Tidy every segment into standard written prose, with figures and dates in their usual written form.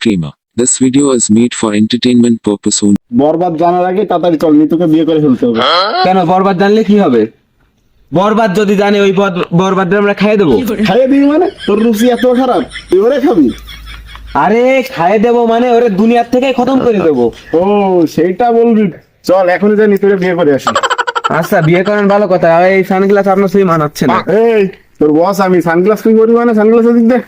Disclaimer. This video is made for entertainment purpose only. বরবাদ জানার আগে তাড়াতাড়ি চল নিতুকে বিয়ে করে ফেলতে হবে। কেন বরবাদ জানলে কি হবে? বরবাদ যদি জানে ওই বরবাদ আমরা খাইয়ে দেবো। খাইয়ে দিবি মানে? তোর রুচি এত খারাপ তুই ওরে খাবি? আরে খাইয়ে দেবো মানে ওরে দুনিয়ার থেকে খতম করে দেবো। ও সেইটা বলবি, চল এখনই যা নিতুকে বিয়ে করে আসি। আচ্ছা বিয়ে করেন ভালো কথা, এই সানগ্লাস আপনার সেই মানাচ্ছে না। এই তোর বস আমি সানগ্লাস তুই করবি মানে সানগ্লাস দিক দে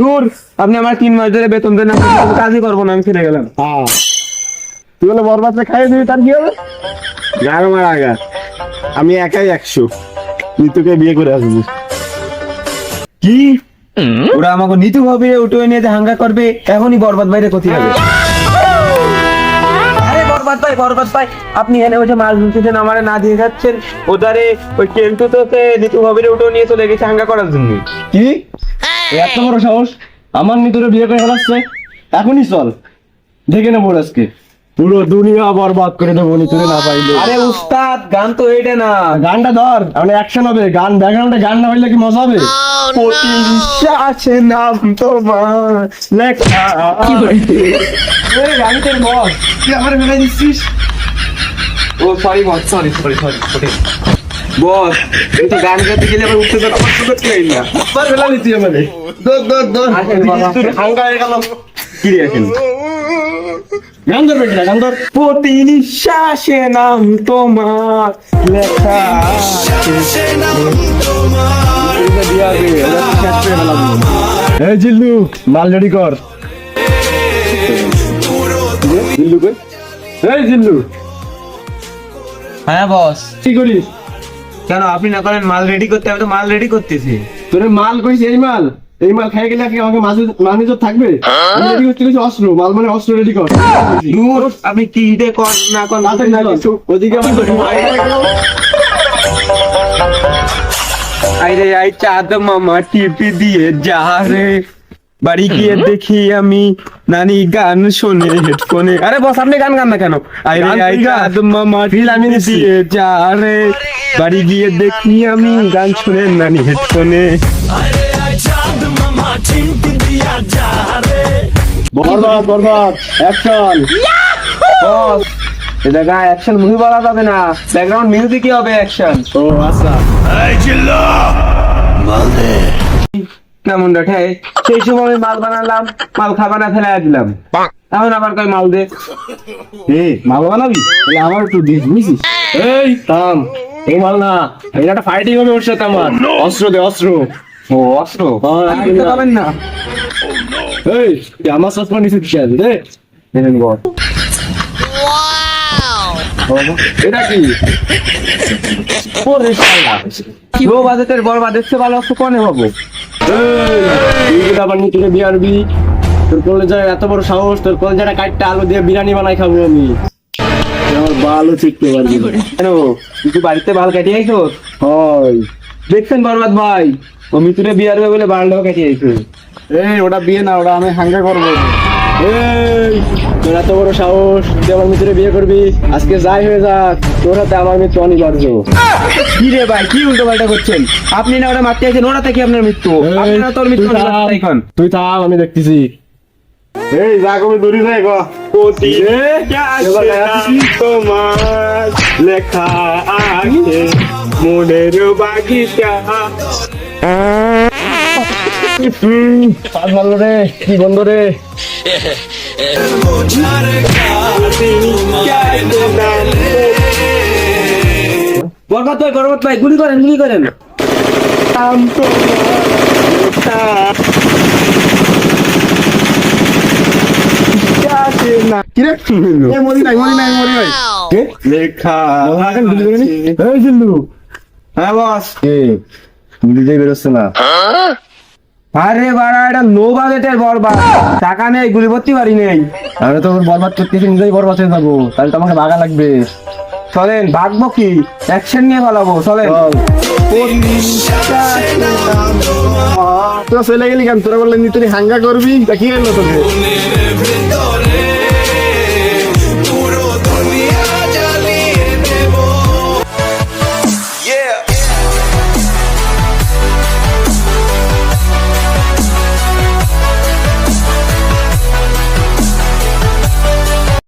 দূর। আপনি আমার 3 মাস ধরে বেতন দেন, আমি কাজই করবো না, আমি ফিরে গেলাম। হ্যাঁ তুই বলে বরবাদটা খাইয়ে দিবি তার কি হবে? গারো মার আগা আমি একাই 100 নিতুকে বিয়ে করে আসবো। কি ওরা আমাকে নিতে হবে, উঠে নিয়ে যে হাঙ্গা করবে, এখনই বরবাদ বাইরে কোথায় হবে? আরে বরবাদ ভাই আপনি এনে ওই যে মাল ঢুকতেছেন আমারে না দিয়ে যাচ্ছেন, ওদারে ওই কেলটু তোকে নিতু ভাবিরে উঠে নিয়ে চলে গেছে হাঙ্গা করার জন্য। কি এত বড় সাহস আমার নিতুরে বিয়ে করে ফেলাচ্ছে? এখনই চল দেখে নেবো আজকে পুরো দুনিয়া বরবাদ করে দেবো নিতুরে না পাইলে। আরে উস্তাদ গান তো এইটা না, গানটা ধর মানে অ্যাকশন হবে, গান ব্যাকগ্রাউন্ডে গান না হইলে কি মজা হবে? আছে নাম তোমার লেখা। ওরে গাড়িতে বস তুই আমার ফেলে দিচ্ছিস। ও সরি বস, সরি বস তুই গান গাইতে গেলে আবার উঠতে তো আমার সুযোগ পেই না, আবার ফেলা দিচ্ছি আমাদের। দর হাঙ্গা হয়ে গেল কি রে এখন গান ধরবে কিনা? গান ধর। প্রতি নিঃশ্বাসে নাম তোমার লেখা এই জিল্লু মাল রেডি কর। জিল্লু কই? এই জিল্লু হ্যাঁ বস। কি করিস? কেন আপনি না করেন মাল রেডি করতে? আমি তো মাল রেডি করতেছি। তোর মাল কইছি এই মাল খাই গেলে কি আমাকে মানিজত থাকবে? আমি রেডি করতে গেছি অস্ত্র, মাল মানে অস্ত্র রেডি কর। দূর আপনি কি দে কর না কর না না কিছু ওদিকে আমার আইরে আই চাঁদ মামা টিপি দিয়ে যা রে, বাড়ি গিয়ে দেখি আমি নানি গান শোনে হেডফোনে। আরে বস আপনি গান গান না কেন? আইরে আই চাঁদ মামা টিপি দিয়ে যা রে, বাড়ি গিয়ে দেখি আমি গান শুনে নানি হেডফোনে। বরবাদ অ্যাকশন। বস এই জায়গায় অ্যাকশন মুভি বলা যাবে না, ব্যাকগ্রাউন্ড মিউজিকই হবে অ্যাকশন। ও আচ্ছা কেমন রে? সেই সময় আমি মাল বানালাম, মাল খাবার না ফেলে দিলাম, এখন আবার কই মাল দে। মাল বানাবি? তাহলে আমার একটু দিস বুঝিস। এই থাম, এই মাল না, এটা একটা ফাইটিং হবে ওর সাথে আমার। অস্ত্র দে অস্ত্র। ও অস্ত্র হ্যাঁ, দিতে পারবেন না। এই তুই আমার চশমা নিচে দিস দে। এটা কি? লো বাজেটের বড় বাজেট ভালো অস্ত্র কোনে পাবো? তুই যদি আবার নিচে বিয়ে আরবি, তোর কলেজে এত বড় সাহস, তোর কলেজেটা কাটটা আলু দিয়ে বিরিয়ানি বানাই খাবো আমি। আমার ভালো শিখতে পারবি কেন তুই বাড়িতে বাল কাটিয়ে আইছো? হয়। দেখছেন বরবাদ ভাই, ও মিতুরে বিয়ে আরবে বলে বালটাও কাটিয়ে আইছো। এই ওটা বিয়ে না, ওটা আমি হাঙ্গা করবো। এই তোর এত বড় সাহস, তুই আমার মিত্রে বিয়ে করবি? আজকে যাই হয়ে যাক তোর হাতে আমার মৃত্যু অনিবার্য। কি রে ভাই কি উল্টো পাল্টা করছেন? আপনি না ওরা মারতে আছেন, ওরা থেকে আপনার মৃত্যু, আপনি না তোর মৃত্যু এখন। তুই থাম আমি দেখতেছি। এই যা কবি দূরে যাই গো। তোমার লেখা আছে মনের বাগিচা। পাঁচ মারলো রে, কি বন্ধ রে। বরবাদ ভাই গুলি করেন কিরে মরি নাই ভাই লেখা। এই জিল্লু হ্যাঁ বস। গুলি দিয়ে বেরোচ্ছে না। আরে বাড়া এটা লো বাজেটের বরবাদ, টাকা নেই, গুলি ভর্তি বাড়ি নেই। আমি তো বরবাদ করতেছি, নিজেই বরবাদ হয়ে যাবো, তাহলে তো আমাকে ভাগা লাগবে। চলেন ভাগবো কি, অ্যাকশন নিয়ে পালাবো, চলেন। তোরা চলে গেলি কেন? তোরা বললেন তুই হাঙ্গা করবি, তা কি হলো তোকে?